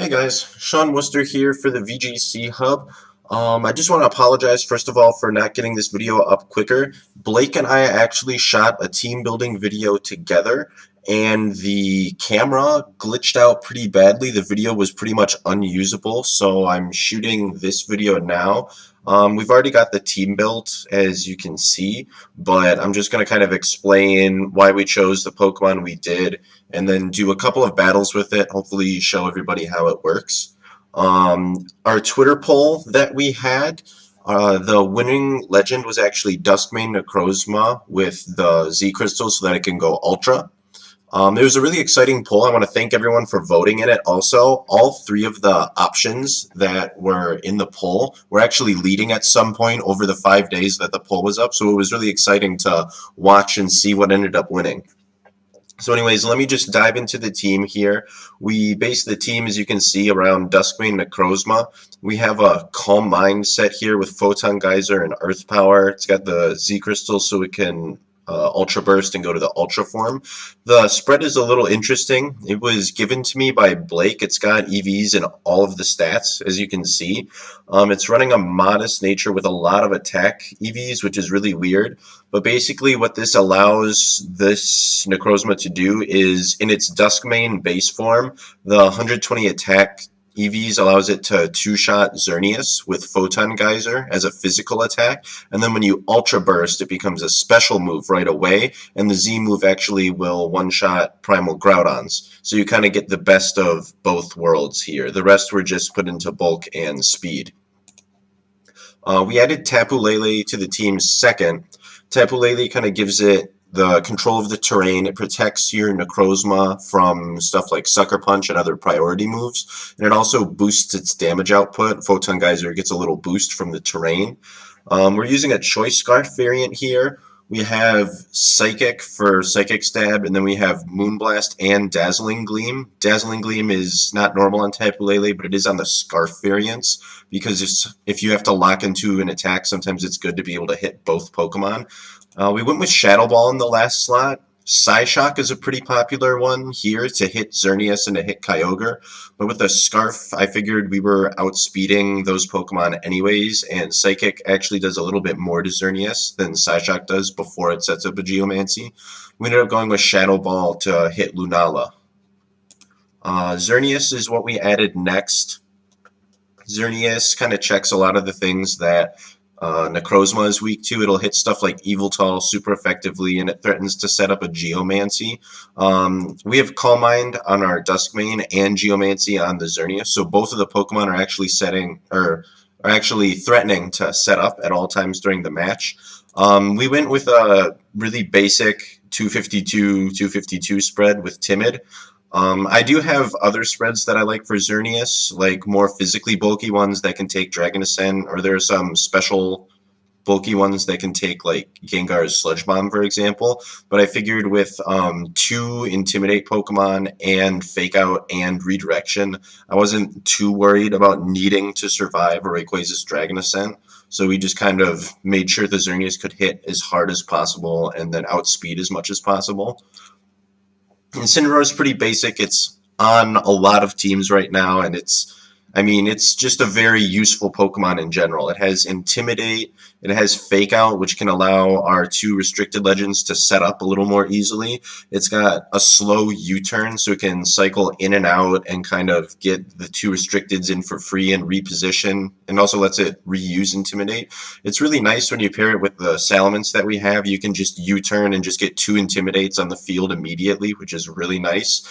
Hey guys, Sean Worcester here for the VGC Hub. I just want to apologize first of all for not getting this video up quicker. Blake and I actually shot a team building video together and the camera glitched out pretty badly. The video was pretty much unusable, so I'm shooting this video now. We've already got the team built, as you can see, but I'm just going to kind of explain why we chose the Pokemon we did and then do a couple of battles with it, hopefully show everybody how it works. Our Twitter poll that we had, the winning legend was actually Duskmane Necrozma with the Z Crystal so that it can go Ultra. It was a really exciting poll. I want to thank everyone for voting in it. Also, all three of the options that were in the poll were actually leading at some point over the 5 days that the poll was up, so it was really exciting to watch and see what ended up winning. So anyways, let me just dive into the team here. We base the team, as you can see, around Duskmane Necrozma. We have a Calm Mind set here with Photon Geyser and Earth Power. It's got the Z Crystal so it can Ultra Burst and go to the Ultra form. The spread is a little interesting. It was given to me by Blake. It's got EVs in all of the stats, as you can see. It's running a modest nature with a lot of attack EVs, which is really weird. But basically what this allows this Necrozma to do is, in its Duskmane base form, the 120 attack EVs allows it to two-shot Xerneas with Photon Geyser as a physical attack, and then when you Ultra Burst, it becomes a special move right away, and the Z move actually will one-shot Primal Groudons. So you kind of get the best of both worlds here. The rest were just put into bulk and speed. We added Tapu Lele to the team's second. Tapu Lele kind of gives it the control of the terrain. It protects your Necrozma from stuff like Sucker Punch and other priority moves, and it also boosts its damage output. Photon Geyser gets a little boost from the terrain. We're using a Choice Scarf variant here. We have Psychic for Psychic Stab, and then we have Moonblast and Dazzling Gleam. Dazzling Gleam is not normal on Tapu Lele, but it is on the Scarf variants, because if you have to lock into an attack, sometimes it's good to be able to hit both Pokemon. We went with Shadow Ball in the last slot. Psyshock is a pretty popular one here to hit Xerneas and to hit Kyogre, but with the Scarf, I figured we were outspeeding those Pokemon anyways, and Psychic actually does a little bit more to Xerneas than Psyshock does before it sets up a Geomancy. We ended up going with Shadow Ball to hit Lunala. Xerneas is what we added next. Xerneas kind of checks a lot of the things that Necrozma is weak to. It'll hit stuff like Yveltal super effectively, and it threatens to set up a Geomancy. We have Calm Mind on our Duskmane and Geomancy on the Xerneas, so both of the Pokemon are actually threatening to set up at all times during the match. We went with a really basic 252 spread with Timid. I do have other spreads that I like for Xerneas, like more physically bulky ones that can take Dragon Ascent, or there are some special bulky ones that can take like Gengar's Sludge Bomb, for example. But I figured with 2 Intimidate Pokemon and Fake Out and Redirection, I wasn't too worried about needing to survive a Rayquaza's Dragon Ascent. So we just kind of made sure the Xerneas could hit as hard as possible and then outspeed as much as possible. Incineroar is pretty basic. It's on a lot of teams right now, and it's just a very useful Pokemon in general. It has Intimidate, it has Fake Out, which can allow our 2 restricted legends to set up a little more easily. It's got a slow U-turn, so it can cycle in and out and kind of get the 2 restricteds in for free and reposition, and also lets it reuse Intimidate. It's really nice when you pair it with the Salamence that we have. You can just U-turn and just get 2 Intimidates on the field immediately, which is really nice.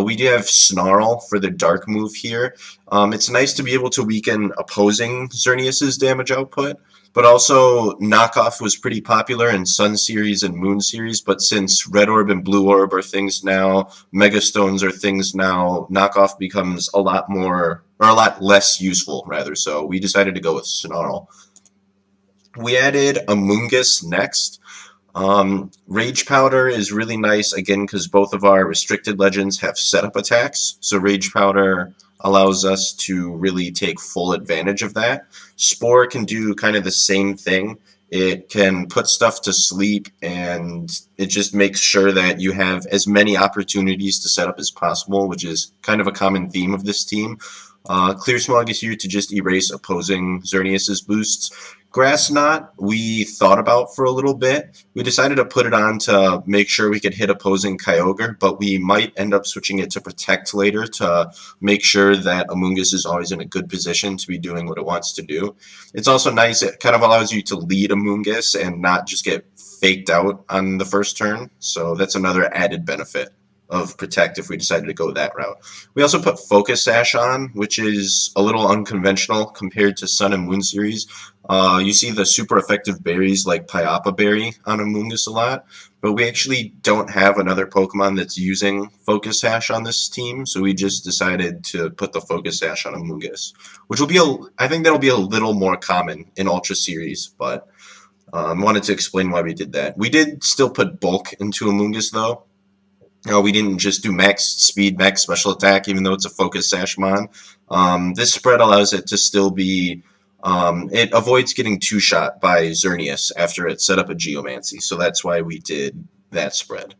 We do have Snarl for the Dark move here. It's nice to be able to weaken opposing Xerneas' damage output, but also Knockoff was pretty popular in Sun Series and Moon Series, but since Red Orb and Blue Orb are things now, Mega Stones are things now, Knockoff becomes a lot less useful, rather, so we decided to go with Snarl. We added Amoonguss next. Rage Powder is really nice, again, because both of our restricted legends have setup attacks, so Rage Powder allows us to really take full advantage of that. Spore can do kind of the same thing. It can put stuff to sleep, and it just makes sure that you have as many opportunities to set up as possible, which is kind of a common theme of this team. Clear Smog is here to just erase opposing Xerneas' boosts. Grass Knot, we thought about for a little bit. We decided to put it on to make sure we could hit opposing Kyogre, but we might end up switching it to Protect later to make sure that Amoonguss is always in a good position to be doing what it wants to do. It's also nice, it kind of allows you to lead Amoonguss and not just get faked out on the first turn, so that's another added benefit of Protect if we decided to go that route. We also put Focus Sash on, which is a little unconventional compared to Sun and Moon series. You see the super effective berries like Pyapa Berry on Amoonguss a lot, but we actually don't have another Pokemon that's using Focus Sash on this team, so we just decided to put the Focus Sash on Amoonguss, which will be, I think that'll be a little more common in Ultra series, but wanted to explain why we did that. We did still put Bulk into Amoonguss though. We didn't just do max speed, max special attack, even though it's a Focus Sash Mon. This spread allows it to still be, it avoids getting two-shot by Xerneas after it set up a Geomancy, so that's why we did that spread.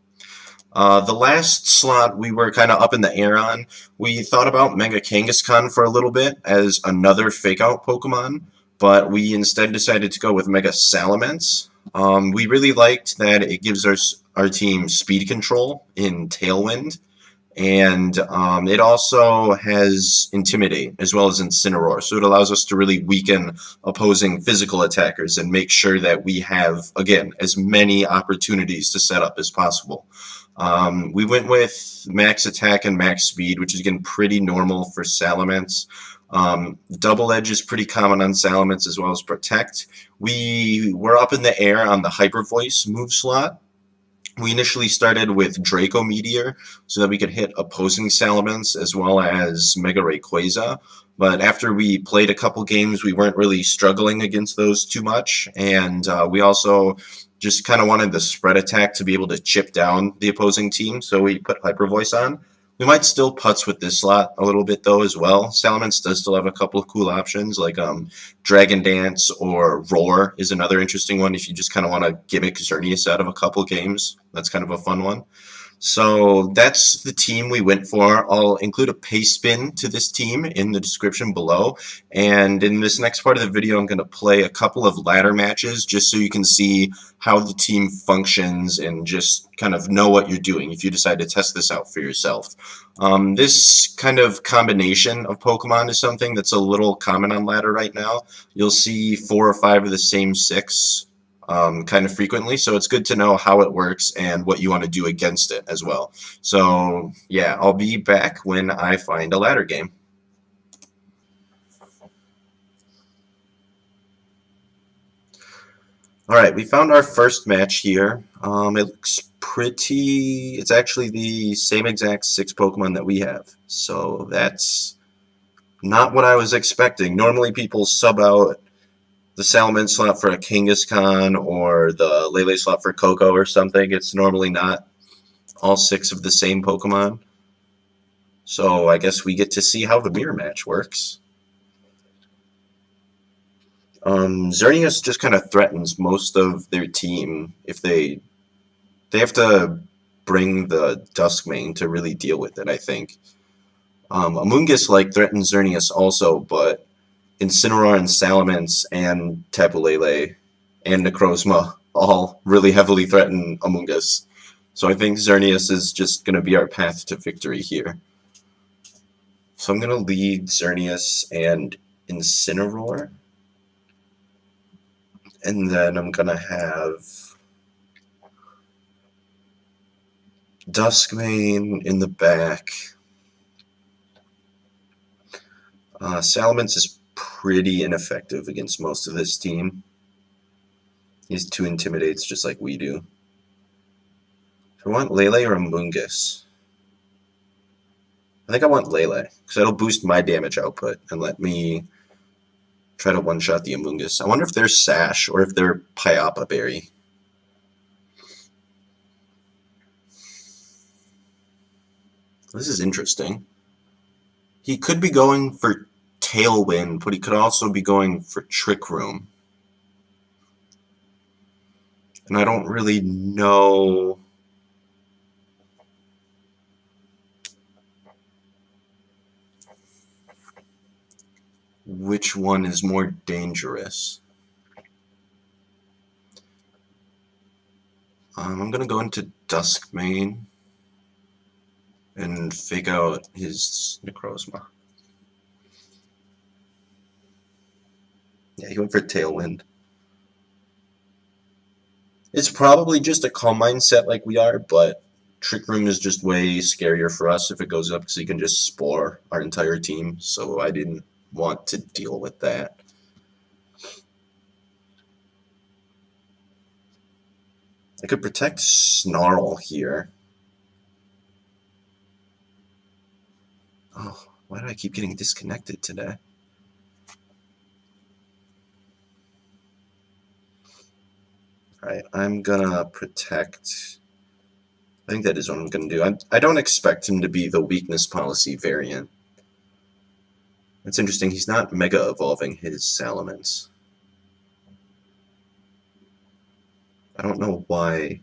The last slot we were kind of up in the air on. We thought about Mega Kangaskhan for a little bit as another fake-out Pokemon, but we instead decided to go with Mega Salamence. We really liked that it gives our team speed control in Tailwind, and it also has Intimidate as well as Incineroar, so it allows us to really weaken opposing physical attackers and make sure that we have, again, as many opportunities to set up as possible. We went with max attack and max speed, which is again pretty normal for Salamence. Double Edge is pretty common on Salamence as well as Protect. We were up in the air on the Hyper Voice move slot. We initially started with Draco Meteor so that we could hit opposing Salamence as well as Mega Rayquaza, but after we played a couple games we weren't really struggling against those too much, and we also just kind of wanted the spread attack to be able to chip down the opposing team, so we put Hyper Voice on. We might still putz with this slot a little bit though as well. Salamence does still have a couple of cool options like Dragon Dance or Roar is another interesting one if you just kind of want to gimmick Xerneas out of a couple games. That's kind of a fun one. So that's the team we went for. I'll include a paste spin to this team in the description below. And in this next part of the video, I'm going to play a couple of ladder matches just so you can see how the team functions and just kind of know what you're doing if you decide to test this out for yourself. This kind of combination of Pokemon is something that's a little common on ladder right now. You'll see 4 or 5 of the same 6. Kind of frequently, so it's good to know how it works and what you want to do against it as well. So yeah, I'll be back when I find a ladder game. Alright, we found our first match here. It looks pretty... It's actually the same exact 6 Pokemon that we have, so that's not what I was expecting. Normally people sub out the Salamence slot for a Kangaskhan or the Lele slot for Coco or something. It's normally not all 6 of the same Pokemon. So I guess we get to see how the mirror match works. Xerneas just kind of threatens most of their team if they have to bring the Duskmane to really deal with it, I think. Amoonguss threatens Xerneas also, but Incineroar and Salamence and Tapu Lele and Necrozma all really heavily threaten Amoonguss. So I think Xerneas is just going to be our path to victory here. So I'm going to lead Xerneas and Incineroar. And then I'm going to have Duskmane in the back. Salamence is pretty ineffective against most of this team. He's 2 intimidates just like we do. So I want Lele or Amoonguss. I think I want Lele, because that'll boost my damage output and let me try to one-shot the Amoonguss. I wonder if they're Sash or if they're Pyapa Berry. This is interesting. He could be going for Tailwind, but he could also be going for Trick Room. And I don't really know which one is more dangerous. I'm going to go into Duskmane and fake out his Necrozma. Yeah, he went for Tailwind. It's probably just a Calm Mindset like we are, but Trick Room is just way scarier for us if it goes up because he can just spore our entire team, so I didn't want to deal with that. I could protect Snarl here. Oh, why do I keep getting disconnected today? Alright, I'm gonna protect... I think that is what I'm gonna do. I don't expect him to be the weakness policy variant. That's interesting, he's not mega evolving his Salamence. I don't know why.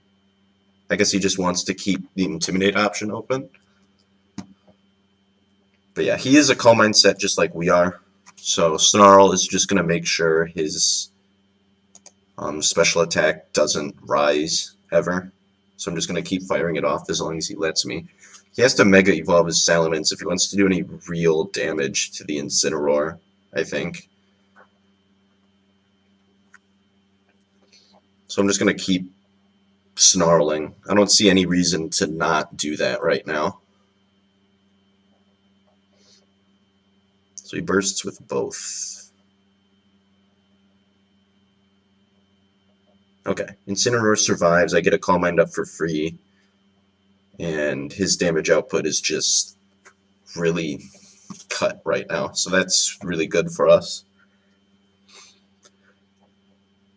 I guess he just wants to keep the Intimidate option open. But yeah, he is a Calm Mindset just like we are. So Snarl is just going to make sure his special attack doesn't rise ever. So I'm just going to keep firing it off as long as he lets me. He has to Mega Evolve his Salamence if he wants to do any real damage to the Incineroar, I think. So I'm just going to keep snarling. I don't see any reason to not do that right now. So he bursts with both. Okay, Incineroar survives. I get a Calm Mind up for free. And his damage output is just really cut right now. So that's really good for us.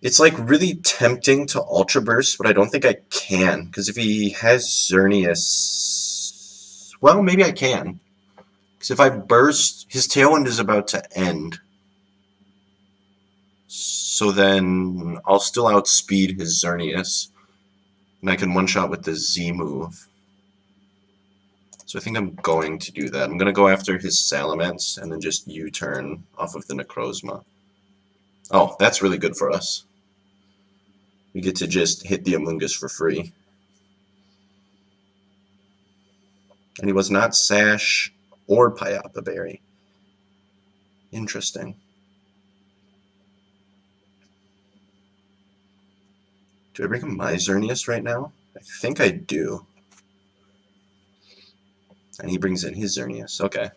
It's like really tempting to Ultra Burst, but I don't think I can. Because if he has Xerneas... Well, maybe I can. Because if I burst, his Tailwind is about to end. So then I'll still outspeed his Xerneas. And I can one-shot with the Z move. So I think I'm going to do that. I'm going to go after his Salamence and then just U-turn off of the Necrozma. Oh, that's really good for us. We get to just hit the Amoonguss for free. And he was not Sash or Pyapa Berry. Interesting. Do I bring him my Xerneas right now? I think I do. And he brings in his Xerneas. Okay.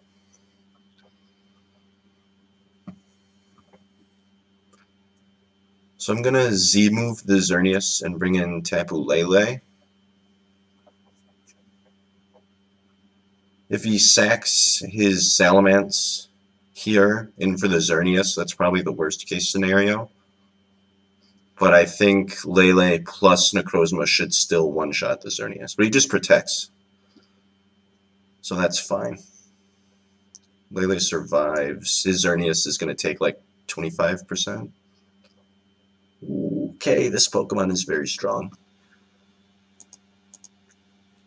So I'm going to Z-move the Xerneas and bring in Tapu Lele. If he sacks his Salamence here in for the Xerneas, that's probably the worst case scenario. But I think Lele plus Necrozma should still one-shot the Xerneas. But he just protects. So that's fine. Lele survives. His Xerneas is going to take like 25%. Okay, this Pokemon is very strong.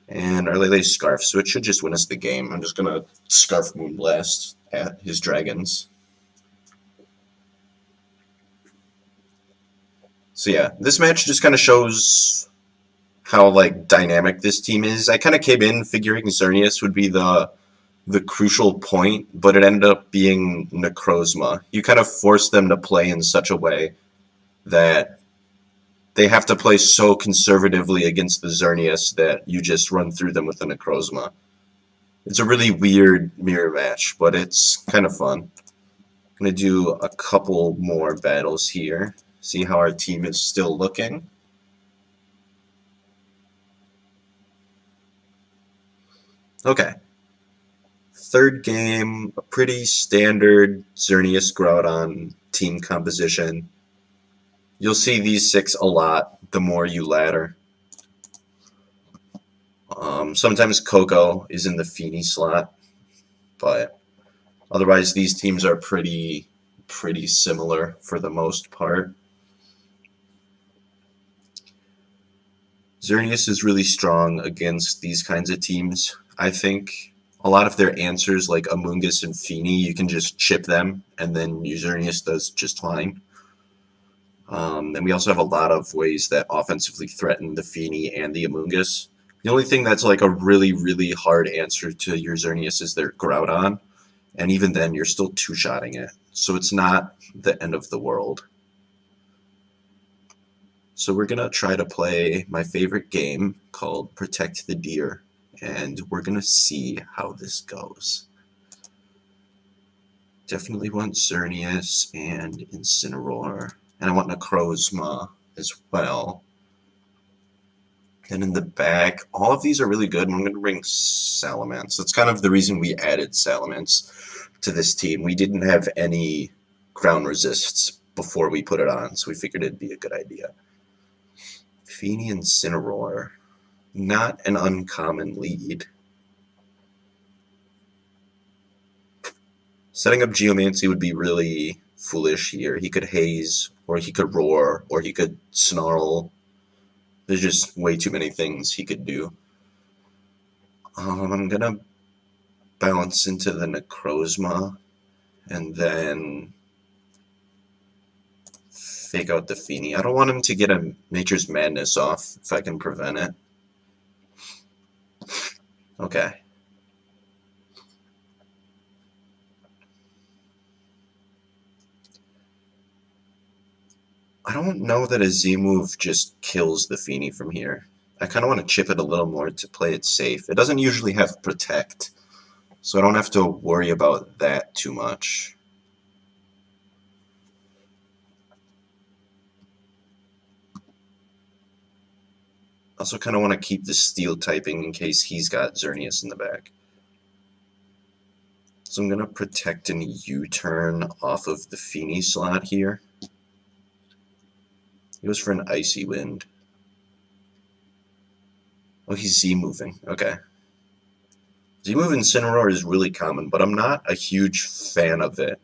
And our Lele's Scarf, so it should just win us the game. I'm just going to Scarf Moonblast at his Dragons. So yeah, this match just kind of shows how like dynamic this team is. I kind of came in figuring Xerneas would be the crucial point, but it ended up being Necrozma. You kind of force them to play in such a way that they have to play so conservatively against the Xerneas that you just run through them with the Necrozma. It's a really weird mirror match, but it's kind of fun. I'm going to do a couple more battles here, see how our team is still looking. Okay. Third game, a pretty standard Xerneas Groudon team composition. You'll see these 6 a lot the more you ladder. Sometimes Coco is in the Feeny slot, but otherwise these teams are pretty similar for the most part. Xerneas is really strong against these kinds of teams. I think a lot of their answers, like Amoonguss and Feeny, you can just chip them, and then Xerneas does just fine. And we also have a lot of ways that offensively threaten the Feeny and the Amoonguss. The only thing that's like a really, really hard answer to your Xerneas is their Groudon, and even then you're still two-shotting it. So it's not the end of the world. So we're going to try to play my favorite game called Protect the Deer, and we're going to see how this goes. Definitely want Xerneas and Incineroar, and I want Necrozma as well. And in the back, all of these are really good, and I'm going to bring Salamence. That's kind of the reason we added Salamence to this team. We didn't have any ground resists before we put it on, so we figured it'd be a good idea. Feeny and Incineroar. Not an uncommon lead. Setting up Geomancy would be really foolish here. He could Haze, or he could Roar, or he could Snarl. There's just way too many things he could do. I'm going to bounce into the Necrozma, and then fake out the Feeny. I don't want him to get a Nature's Madness off if I can prevent it. Okay. I don't know that a Z-move just kills the Feeny from here. I kind of want to chip it a little more to play it safe. It doesn't usually have Protect, so I don't have to worry about that too much. Also kind of want to keep the Steel typing in case he's got Xerneas in the back. So I'm going to Protect and U-turn off of the Feeny slot here. He goes for an Icy Wind. Oh, he's Z-moving. Okay. Z-move Incineroar is really common, but I'm not a huge fan of it,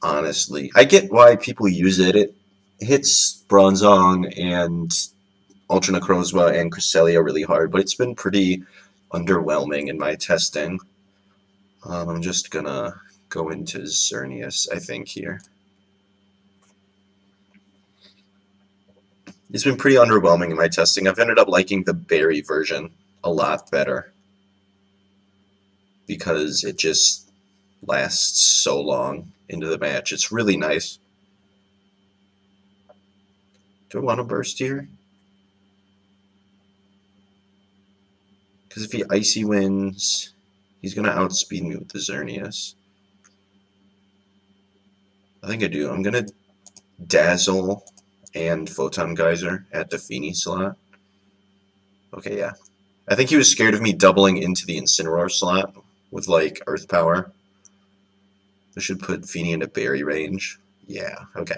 honestly. I get why people use it. It hits Bronzong and Ultra Necrozma and Cresselia really hard, but it's been pretty underwhelming in my testing. I'm just gonna go into Xerneas, I think, here. It's been pretty underwhelming in my testing. I've ended up liking the berry version a lot better because it just lasts so long into the match. It's really nice. Do I want to burst here? Because if he Icy wins, he's going to outspeed me with the Xerneas. I think I do. I'm going to Dazzle and Photon Geyser at the Feeny slot. Okay, yeah. I think he was scared of me doubling into the Incineroar slot with, like, Earth Power. I should put Feeny into berry range. Yeah, okay.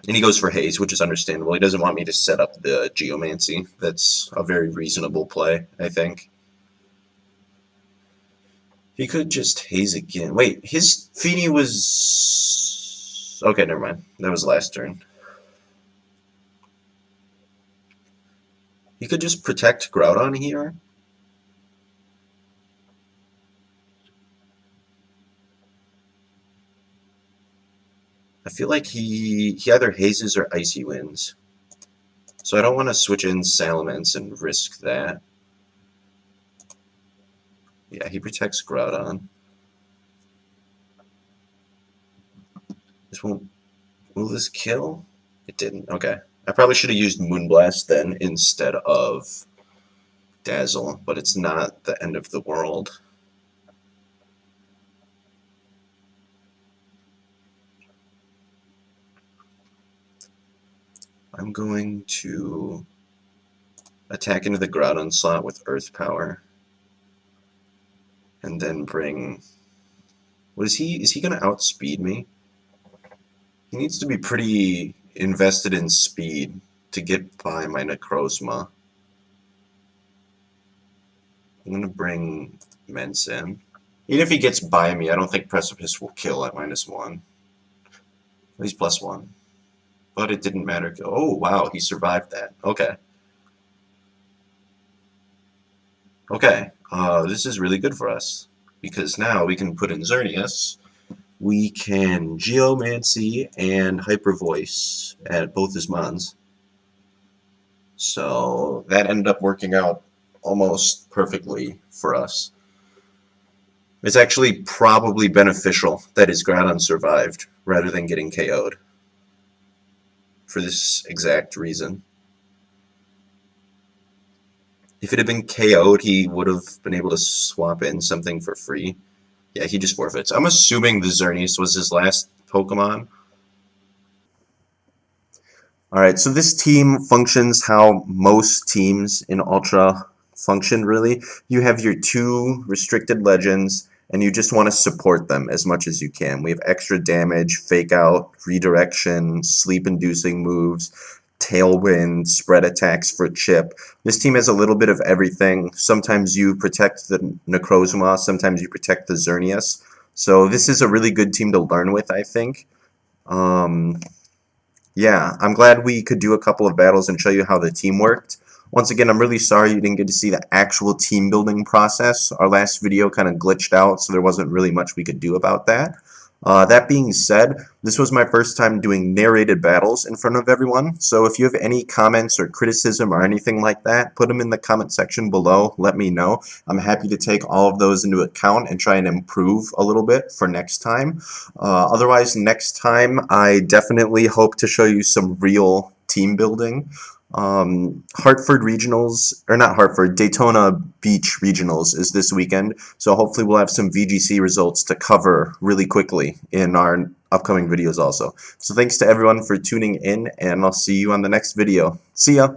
And he goes for Haze, which is understandable. He doesn't want me to set up the Geomancy. That's a very reasonable play, I think. He could just Haze again. Wait, his Feeny was... Okay, never mind. That was last turn. He could just protect Groudon here. I feel like he either hazes or Icy Winds. So I don't want to switch in Salamence and risk that. Yeah, he protects Groudon. This won't... Will this kill? It didn't. Okay. I probably should have used Moonblast then instead of Dazzle, but it's not the end of the world. I'm going to attack into the Groudon slot with Earth Power. And then bring... What is he? Is he going to outspeed me? He needs to be pretty invested in speed to get by my Necrozma. I'm going to bring Mence in. Even if he gets by me, I don't think Precipice will kill at -1. He's +1. but it didn't matter. Oh, wow, he survived that. Okay. Okay, this is really good for us, because now we can put in Xerneas, we can Geomancy and Hyper Voice at both his mons. So that ended up working out almost perfectly for us. It's actually probably beneficial that his Groudon survived rather than getting KO'd for this exact reason. If it had been KO'd, he would have been able to swap in something for free. Yeah, he just forfeits. I'm assuming the Xerneas was his last Pokemon. Alright, so this team functions how most teams in Ultra function, really. You have your 2 restricted legends, and you just want to support them as much as you can. We have extra damage, fake out, redirection, sleep-inducing moves, tailwind, spread attacks for chip. This team has a little bit of everything. Sometimes you protect the Necrozma, sometimes you protect the Xerneas. So this is a really good team to learn with, I think. Yeah, I'm glad we could do a couple of battles and show you how the team worked. Once again, I'm really sorry you didn't get to see the actual team building process. Our last video kind of glitched out, so there wasn't really much we could do about that. That being said, this was my first time doing narrated battles in front of everyone, so if you have any comments or criticism or anything like that, put them in the comment section below, let me know. I'm happy to take all of those into account and try and improve a little bit for next time. Otherwise, next time, I definitely hope to show you some real team building. Hartford Regionals, or not Hartford, Daytona Beach Regionals is this weekend, so hopefully we'll have some VGC results to cover really quickly in our upcoming videos also. So thanks to everyone for tuning in, and I'll see you on the next video. See ya!